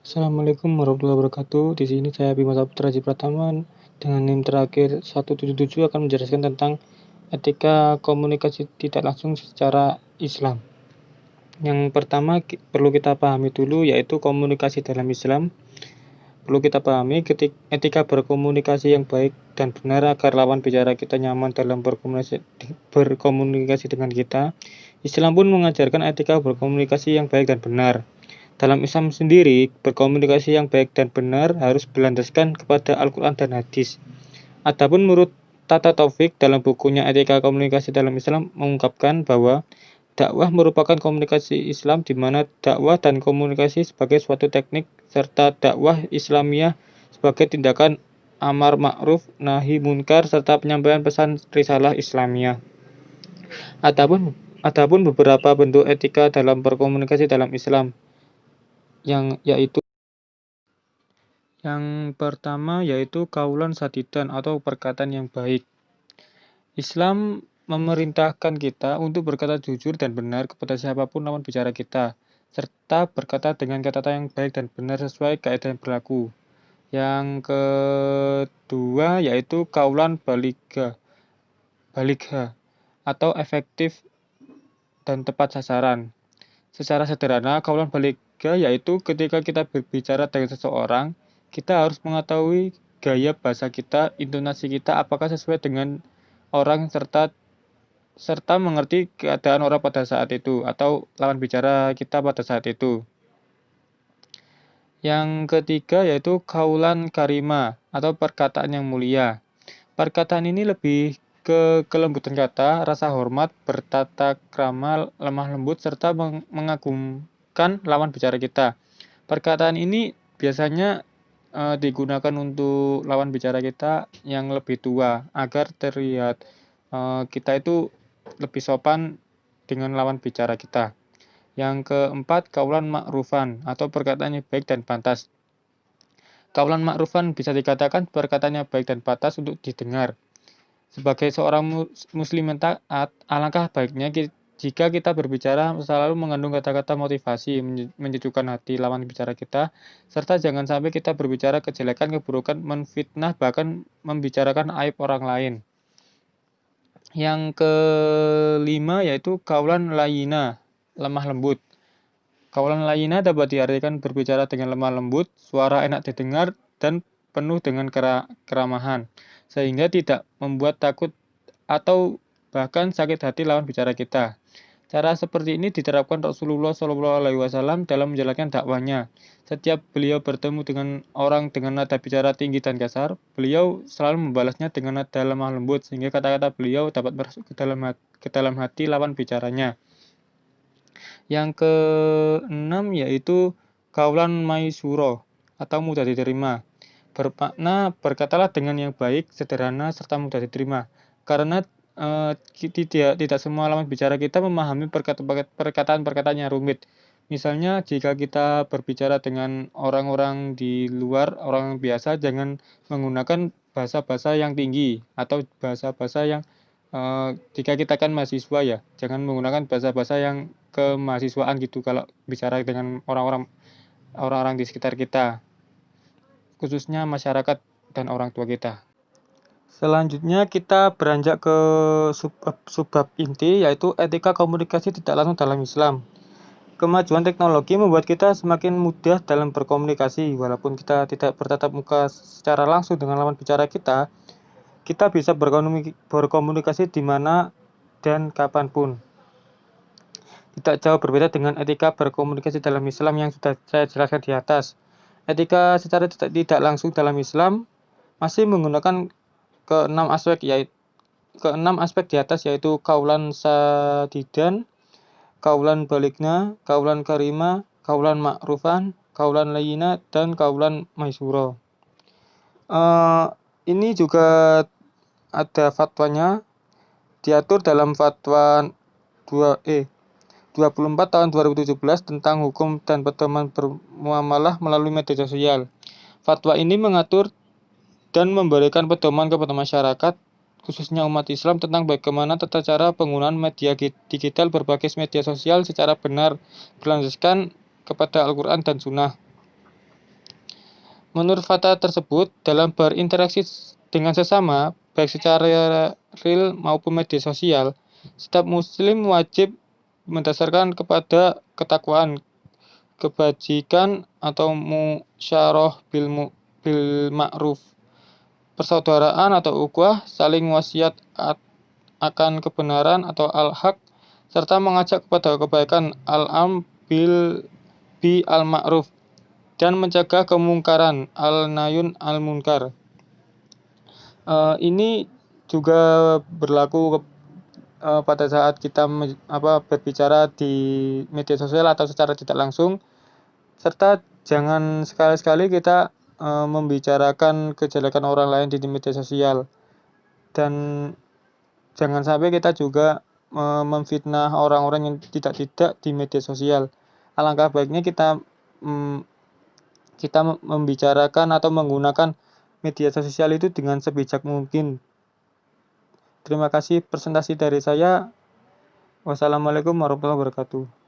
Assalamualaikum warahmatullahi wabarakatuh. Di sini saya Bima Saputra Pratama dengan NIM terakhir 177 akan menjelaskan tentang etika komunikasi tidak langsung secara Islam. Yang pertama perlu kita pahami dulu yaitu komunikasi dalam Islam. Perlu kita pahami etika berkomunikasi yang baik dan benar agar lawan bicara kita nyaman dalam berkomunikasi dengan kita. Islam pun mengajarkan etika berkomunikasi yang baik dan benar. Dalam Islam sendiri, berkomunikasi yang baik dan benar harus berlandaskan kepada Al-Quran dan hadis. Adapun menurut Tata Taufik dalam bukunya Etika Komunikasi dalam Islam mengungkapkan bahwa dakwah merupakan komunikasi Islam di mana dakwah dan komunikasi sebagai suatu teknik serta dakwah Islamiyah sebagai tindakan amar ma'ruf nahi munkar serta penyampaian pesan risalah Islamiyah. Adapun beberapa bentuk etika dalam berkomunikasi dalam Islam yaitu yang pertama yaitu kaulan sadidan atau perkataan yang baik. Islam memerintahkan kita untuk berkata jujur dan benar kepada siapapun lawan bicara kita, serta berkata dengan kata-kata yang baik dan benar sesuai kaidah yang berlaku. Yang kedua yaitu kaulan baligha atau efektif dan tepat sasaran. Secara sederhana, kaulan baligha yaitu ketika kita berbicara dengan seseorang, kita harus mengetahui gaya bahasa kita, intonasi kita apakah sesuai dengan orang serta mengerti keadaan orang pada saat itu atau lawan bicara kita pada saat itu. Yang ketiga yaitu kaulan karima atau perkataan yang mulia. Perkataan ini lebih ke kelembutan kata, rasa hormat, bertata krama, lemah lembut, serta mengagumkan lawan bicara kita. Perkataan ini biasanya digunakan untuk lawan bicara kita yang lebih tua agar terlihat kita itu lebih sopan dengan lawan bicara kita. Yang keempat, kaulan ma'rufan atau perkataan yang baik dan pantas. Kaulan ma'rufan bisa dikatakan perkataan yang baik dan pantas untuk didengar. Sebagai seorang muslim yang taat, alangkah baiknya jika kita berbicara selalu mengandung kata-kata motivasi, menyejukkan hati lawan bicara kita, serta jangan sampai kita berbicara kejelekan, keburukan, menfitnah, bahkan membicarakan aib orang lain. Yang kelima yaitu kaulan layina, lemah lembut. Kaulan layina dapat diartikan berbicara dengan lemah lembut, suara enak didengar, dan penuh dengan keramahan, sehingga tidak membuat takut atau bahkan sakit hati lawan bicara kita. Cara seperti ini diterapkan Rasulullah SAW dalam menjalankan dakwahnya. Setiap beliau bertemu dengan orang dengan nada bicara tinggi dan kasar, beliau selalu membalasnya dengan nada lemah lembut sehingga kata-kata beliau dapat masuk ke dalam hati lawan bicaranya. Yang keenam yaitu kaulan maisuro atau mudah diterima. Bermakna berkatalah dengan yang baik, sederhana, serta mudah diterima. Karena tidak semua lawan bicara kita memahami perkataan-perkataan yang rumit. Misalnya jika kita berbicara dengan orang-orang di luar, orang biasa, jangan menggunakan bahasa-bahasa yang tinggi atau bahasa-bahasa yang jika kita kan mahasiswa ya, jangan menggunakan bahasa-bahasa yang kemahasiswaan gitu kalau bicara dengan orang-orang di sekitar kita, khususnya masyarakat dan orang tua kita. Selanjutnya kita beranjak ke subbab inti yaitu etika komunikasi tidak langsung dalam Islam. Kemajuan teknologi membuat kita semakin mudah dalam berkomunikasi. Walaupun kita tidak bertatap muka secara langsung dengan lawan bicara kita bisa berkomunikasi di mana dan kapanpun. Tidak jauh berbeda dengan etika berkomunikasi dalam Islam yang sudah saya jelaskan di atas. Etika secara tidak langsung dalam Islam masih menggunakan keenam aspek di atas yaitu kaulan sadidan, kaulan baligna, kaulan karima, kaulan ma'rufan, kaulan layina, dan kaulan maisuro. Ini juga ada fatwanya, diatur dalam fatwa 24 tahun 2017 tentang hukum dan pedoman bermuamalah melalui media sosial. Fatwa ini mengatur dan memberikan pedoman kepada masyarakat, khususnya umat Islam, tentang bagaimana tata cara penggunaan media digital berbagai media sosial secara benar, berlandaskan kepada Al-Quran dan Sunnah. Menurut fakta tersebut, dalam berinteraksi dengan sesama, baik secara real maupun media sosial, setiap muslim wajib mendasarkan kepada ketakwaan, kebajikan atau musyarah bil ma'ruf, persaudaraan atau ukhuwah, saling wasiat akan kebenaran atau al-haq, serta mengajak kepada kebaikan al-am bi al-ma'ruf, dan mencegah kemungkaran al-nayun al-munkar. Ini juga berlaku pada saat kita berbicara di media sosial atau secara tidak langsung, serta jangan sekali-sekali kita membicarakan kejelekan orang lain di media sosial, dan jangan sampai kita juga memfitnah orang-orang yang tidak di media sosial. Alangkah baiknya kita membicarakan atau menggunakan media sosial itu dengan sebijak mungkin. Terima kasih presentasi dari saya. Wassalamualaikum warahmatullahi wabarakatuh.